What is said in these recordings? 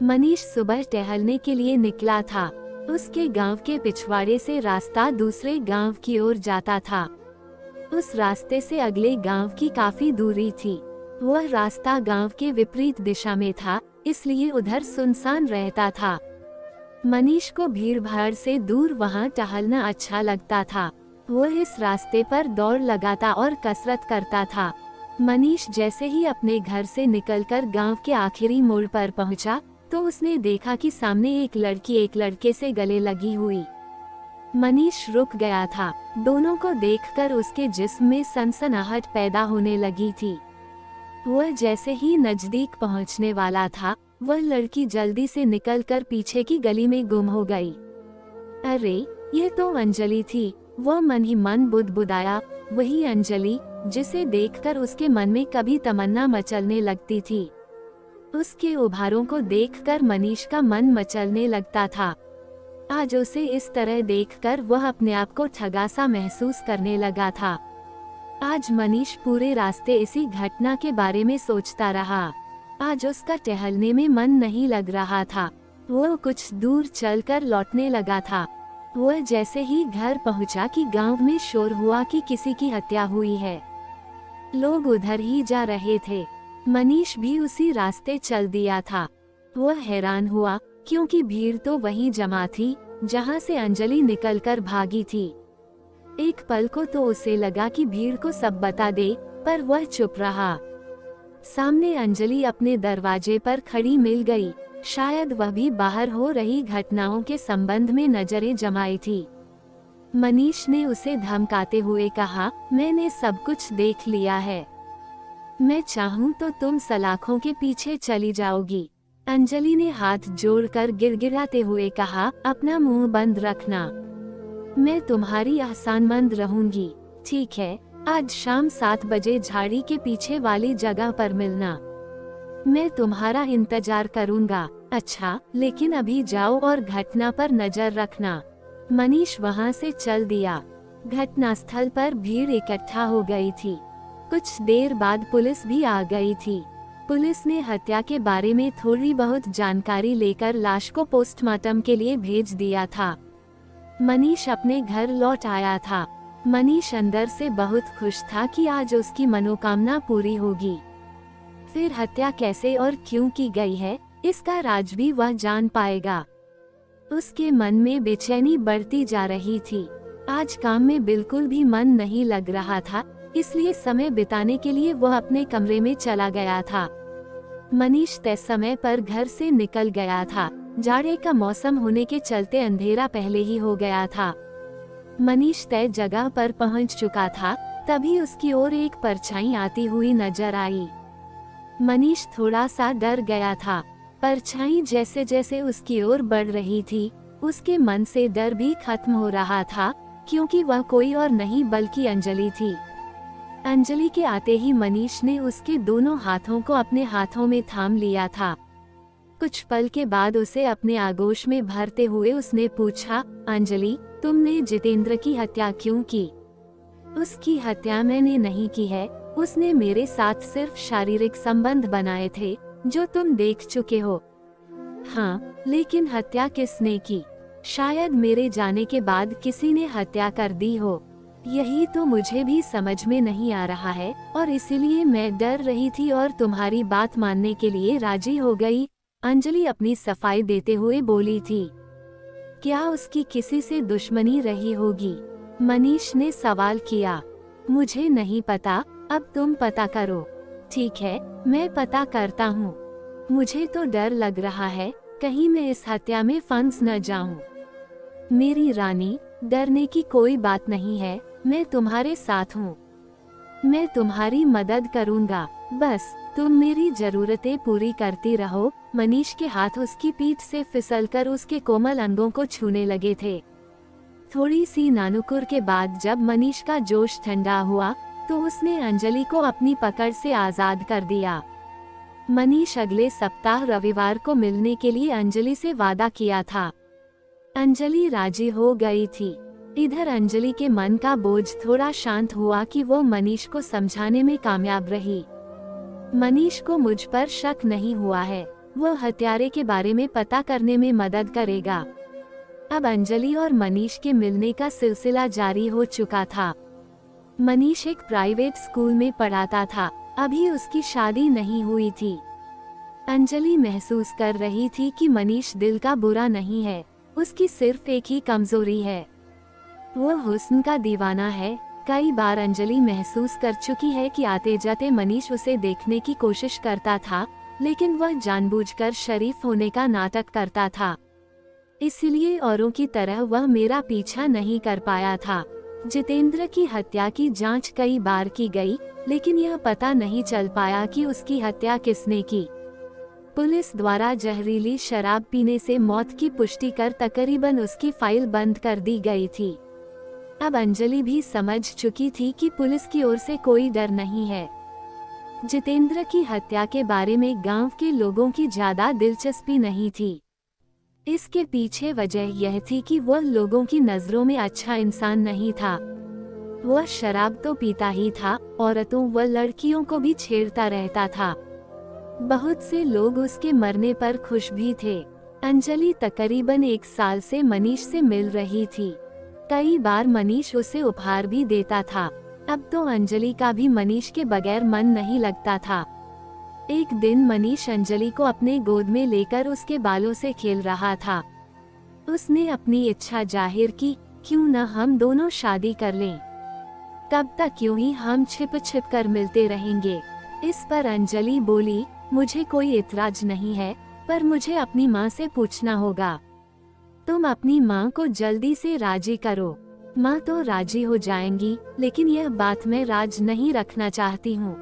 मनीष सुबह टहलने के लिए निकला था। उसके गांव के पिछवाड़े से रास्ता दूसरे गांव की ओर जाता था। उस रास्ते से अगले गांव की काफी दूरी थी। वह रास्ता गांव के विपरीत दिशा में था, इसलिए उधर सुनसान रहता था। मनीष को भीड़ भाड़ से दूर वहां टहलना अच्छा लगता था। वह इस रास्ते पर दौड़ लगाता और कसरत करता था। मनीष जैसे ही अपने घर से निकलकर गांव के आखिरी मोड़ पर पहुंचा, तो उसने देखा कि सामने एक लड़की एक लड़के से गले लगी हुई। मनीष रुक गया था। दोनों को देखकर उसके जिस्म में सनसनाहट पैदा होने लगी थी। वह जैसे ही नजदीक पहुंचने वाला था, वह लड़की जल्दी से निकलकर पीछे की गली में गुम हो गई। अरे, यह तो अंजलि थी। वह मन ही मन बुदबुदाया। वही अंजलि जिसे देखकर उसके मन में कभी तमन्ना मचलने लगती थी। उसके उभारों को देखकर मनीष का मन मचलने लगता था। आज उसे इस तरह देखकर वह अपने आप को ठगा सा महसूस करने लगा था। आज मनीष पूरे रास्ते इसी घटना के बारे में सोचता रहा। आज उसका टहलने में मन नहीं लग रहा था। वह कुछ दूर चलकर लौटने लगा था। वह जैसे ही घर पहुंचा कि गांव में शोर हुआ कि किसी की हत्या हुई है। लोग उधर ही जा रहे थे। मनीष भी उसी रास्ते चल दिया था। वह हैरान हुआ, क्योंकि भीड़ तो वहीं जमा थी जहां से अंजलि निकलकर भागी थी। एक पल को तो उसे लगा कि भीड़ को सब बता दे, पर वह चुप रहा। सामने अंजलि अपने दरवाजे पर खड़ी मिल गई। शायद वह भी बाहर हो रही घटनाओं के संबंध में नजरें जमाई थी। मनीष ने उसे धमकाते हुए कहा, मैंने सब कुछ देख लिया है। मैं चाहूँ तो तुम सलाखों के पीछे चली जाओगी। अंजलि ने हाथ जोड़कर गिड़गिड़ाते हुए कहा, अपना मुंह बंद रखना। मैं तुम्हारी एहसानमंद रहूंगी। ठीक है, आज शाम 7 बजे झाड़ी के पीछे वाली जगह पर मिलना। मैं तुम्हारा इंतजार करूंगा। अच्छा, लेकिन अभी जाओ और घटना पर नजर रखना। मनीष वहां से चल दिया। घटनास्थल पर भीड़ इकट्ठा हो गई थी। कुछ देर बाद पुलिस भी आ गई थी। पुलिस ने हत्या के बारे में थोड़ी बहुत जानकारी लेकर लाश को पोस्टमार्टम के लिए भेज दिया था। मनीष अपने घर लौट आया था। मनीष अंदर से बहुत खुश था कि आज उसकी मनोकामना पूरी होगी। फिर हत्या कैसे और क्यों की गई है, इसका राज भी वह जान पाएगा। उसके मन में बेचैनी बढ़ती जा रही थी। आज काम में बिल्कुल भी मन नहीं लग रहा था, इसलिए समय बिताने के लिए वह अपने कमरे में चला गया था। मनीष तय समय पर घर से निकल गया था। जाड़े का मौसम होने के चलते अंधेरा पहले ही हो गया था। मनीष तय जगह पर पहुंच चुका था, तभी उसकी ओर एक परछाई आती हुई नजर आई। मनीष थोड़ा सा डर गया था। परछाई जैसे जैसे उसकी ओर बढ़ रही थी, उसके मन से डर भी खत्म हो रहा था, क्योंकि वह कोई और नहीं बल्कि अंजलि थी। अंजलि के आते ही मनीष ने उसके दोनों हाथों को अपने हाथों में थाम लिया था। कुछ पल के बाद उसे अपने आगोश में भरते हुए उसने पूछा, अंजलि, तुमने जितेंद्र की हत्या क्यों की? उसकी हत्या मैंने नहीं की है। उसने मेरे साथ सिर्फ शारीरिक संबंध बनाए थे, जो तुम देख चुके हो। हाँ, लेकिन हत्या किसने की? शायद मेरे जाने के बाद किसी ने हत्या कर दी हो। यही तो मुझे भी समझ में नहीं आ रहा है, और इसीलिए मैं डर रही थी और तुम्हारी बात मानने के लिए राजी हो गई। अंजलि अपनी सफाई देते हुए बोली थी। क्या उसकी किसी से दुश्मनी रही होगी? मनीष ने सवाल किया। मुझे नहीं पता, अब तुम पता करो। ठीक है, मैं पता करता हूँ। मुझे तो डर लग रहा है, कहीं मैं इस हत्या में फंस न जाऊं। मेरी रानी, डरने की कोई बात नहीं है, मैं तुम्हारे साथ हूँ। मैं तुम्हारी मदद करूँगा, बस तुम मेरी जरूरतें पूरी करती रहो। मनीष के हाथ उसकी पीठ से फिसलकर उसके कोमल अंगों को छूने लगे थे। थोड़ी सी नानुकुर के बाद जब मनीष का जोश ठंडा हुआ, तो उसने अंजलि को अपनी पकड़ से आजाद कर दिया। मनीष अगले सप्ताह रविवार को मिलने के लिए अंजलि से वादा किया था। अंजलि राजी हो गई थी। इधर अंजलि के मन का बोझ थोड़ा शांत हुआ कि वो मनीष को समझाने में कामयाब रही। मनीष को मुझ पर शक नहीं हुआ है। वो हत्यारे के बारे में पता करने में मदद करेगा। अब अंजलि और मनीष के मिलने का सिलसिला जारी हो चुका था। मनीष एक प्राइवेट स्कूल में पढ़ाता था, अभी उसकी शादी नहीं हुई थी। अंजलि महसूस कर रही थी कि मनीष दिल का बुरा नहीं है, उसकी सिर्फ एक ही कमजोरी है, वो हुस्न का दीवाना है। कई बार अंजलि महसूस कर चुकी है कि आते जाते मनीष उसे देखने की कोशिश करता था, लेकिन वह जानबूझकर शरीफ होने का नाटक करता था, इसलिए औरों की तरह वह मेरा पीछा नहीं कर पाया था। जितेंद्र की हत्या की जांच कई बार की गई, लेकिन यह पता नहीं चल पाया कि उसकी हत्या किसने की। पुलिस द्वारा जहरीली शराब पीने से मौत की पुष्टि कर तकरीबन उसकी फाइल बंद कर दी गई थी। अब अंजलि भी समझ चुकी थी कि पुलिस की ओर से कोई डर नहीं है। जितेंद्र की हत्या के बारे में गांव के लोगों की ज्यादा दिलचस्पी नहीं थी। इसके पीछे वजह यह थी कि वह लोगों की नजरों में अच्छा इंसान नहीं था। वह शराब तो पीता ही था, औरतों व लड़कियों को भी छेड़ता रहता था। बहुत से लोग उसके मरने पर खुश भी थे। अंजलि तकरीबन 1 साल से मनीष से मिल रही थी। कई बार मनीष उसे उपहार भी देता था। अब तो अंजलि का भी मनीष के बगैर मन नहीं लगता था। एक दिन मनीष अंजलि को अपने गोद में लेकर उसके बालों से खेल रहा था। उसने अपनी इच्छा जाहिर की, क्यों न हम दोनों शादी कर लें, कब तक यूं ही हम छिप छिप कर मिलते रहेंगे। इस पर अंजलि बोली, मुझे कोई इतराज नहीं है, पर मुझे अपनी माँ से पूछना होगा। तुम अपनी माँ को जल्दी से राजी करो। माँ तो राजी हो जाएंगी, लेकिन यह बात मैं राज नहीं रखना चाहती हूँ।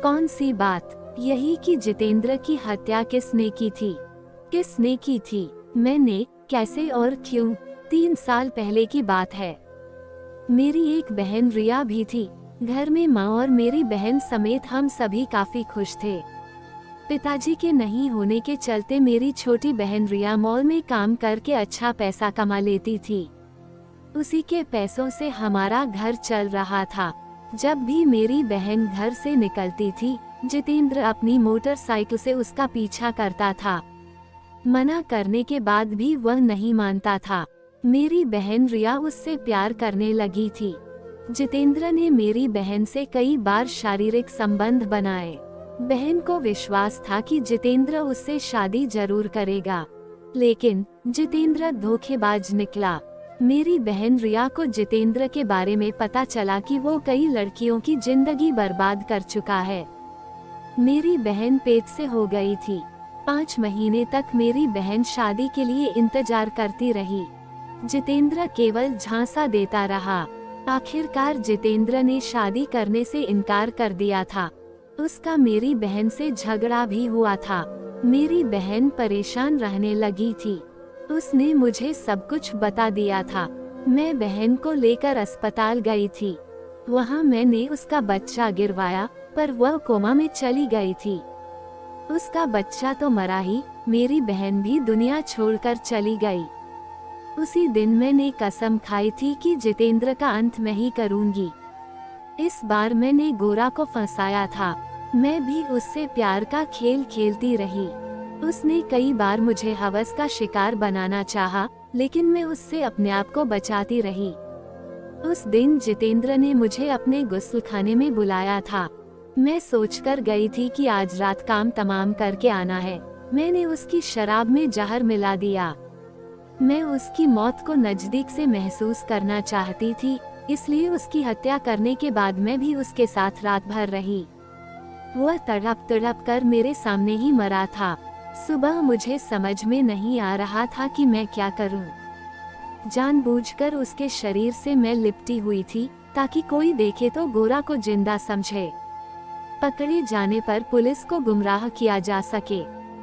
कौन सी बात? यही कि जितेंद्र की हत्या किसने की थी? किसने की थी? मैंने। कैसे और क्यों? 3 साल पहले की बात है। मेरी एक बहन रिया भी थी। घर में माँ और मेरी बहन समेत हम सभी काफी खुश थे। पिताजी के नहीं होने के चलते मेरी छोटी बहन रिया मॉल में काम करके अच्छा पैसा कमा लेती थी। उसी के पैसों से हमारा घर चल रहा था। जब भी मेरी बहन घर से निकलती थी, जितेंद्र अपनी मोटरसाइकिल से उसका पीछा करता था। मना करने के बाद भी वह नहीं मानता था। मेरी बहन रिया उससे प्यार करने लगी थी। जितेंद्र ने मेरी बहन से कई बार शारीरिक संबंध बनाए। बहन को विश्वास था कि जितेंद्र उससे शादी जरूर करेगा, लेकिन जितेंद्र धोखेबाज निकला। मेरी बहन रिया को जितेंद्र के बारे में पता चला कि वो कई लड़कियों की जिंदगी बर्बाद कर चुका है। मेरी बहन पेट से हो गई थी। 5 महीने तक मेरी बहन शादी के लिए इंतजार करती रही। जितेंद्र केवल झांसा देता रहा। आखिरकार जितेंद्र ने शादी करने से इनकार कर दिया था। उसका मेरी बहन से झगड़ा भी हुआ था। मेरी बहन परेशान रहने लगी थी। उसने मुझे सब कुछ बता दिया था। मैं बहन को लेकर अस्पताल गई थी। वहाँ मैंने उसका बच्चा गिरवाया, पर वह कोमा में चली गई थी। उसका बच्चा तो मरा ही, मेरी बहन भी दुनिया छोड़कर चली गई। उसी दिन मैंने कसम खाई थी कि जितेंद्र का अंत मैं ही करूंगी। इस बार मैंने गोरा को फंसाया था। मैं भी उससे प्यार का खेल खेलती रही। उसने कई बार मुझे हवस का शिकार बनाना चाहा, लेकिन मैं उससे अपने आप को बचाती रही। उस दिन जितेंद्र ने मुझे अपने गुस्लखाने में बुलाया था। मैं सोचकर गई थी कि आज रात काम तमाम करके आना है। मैंने उसकी शराब में जहर मिला दिया। मैं उसकी मौत को नजदीक से महसूस करना चाहती थी, इसलिए उसकी हत्या करने के बाद मैं भी उसके साथ रात भर रही। वह तड़प तड़प कर मेरे सामने ही मरा था। सुबह मुझे समझ में नहीं आ रहा था कि मैं क्या करूं। जानबूझकर उसके शरीर से मैं लिपटी हुई थी, ताकि कोई देखे तो गोरा को जिंदा समझे। पकड़े जाने पर पुलिस को गुमराह किया जा सके,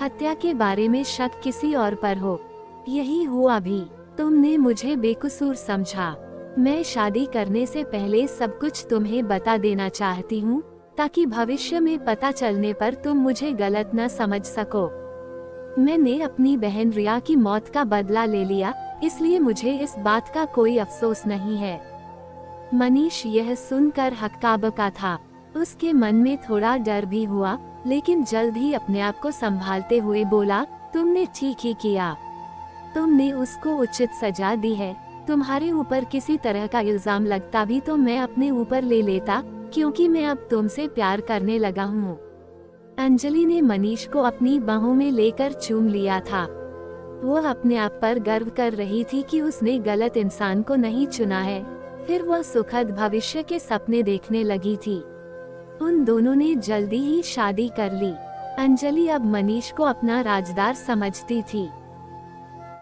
हत्या के बारे में शक किसी और पर हो। यही हुआ भी। तुमने मुझे बेकसूर समझा। मैं शादी करने से पहले सब कुछ तुम्हें बता देना चाहती हूँ, ताकि भविष्य में पता चलने पर तुम मुझे गलत न समझ सको। मैंने अपनी बहन रिया की मौत का बदला ले लिया, इसलिए मुझे इस बात का कोई अफसोस नहीं है। मनीष यह सुनकर हक्का बक्का था। उसके मन में थोड़ा डर भी हुआ, लेकिन जल्द ही अपने आप को संभालते हुए बोला, तुमने ठीक ही किया। तुमने उसको उचित सजा दी है। तुम्हारे ऊपर किसी तरह का इल्जाम लगता भी तो मैं अपने ऊपर ले लेता, क्योंकि मैं अब तुमसे प्यार करने लगा हूँ। अंजलि ने मनीष को अपनी बाहों में लेकर चूम लिया था। वो अपने आप पर गर्व कर रही थी कि उसने गलत इंसान को नहीं चुना है। फिर वह सुखद भविष्य के सपने देखने लगी थी। उन दोनों ने जल्दी ही शादी कर ली। अंजलि अब मनीष को अपना राजदार समझती थी।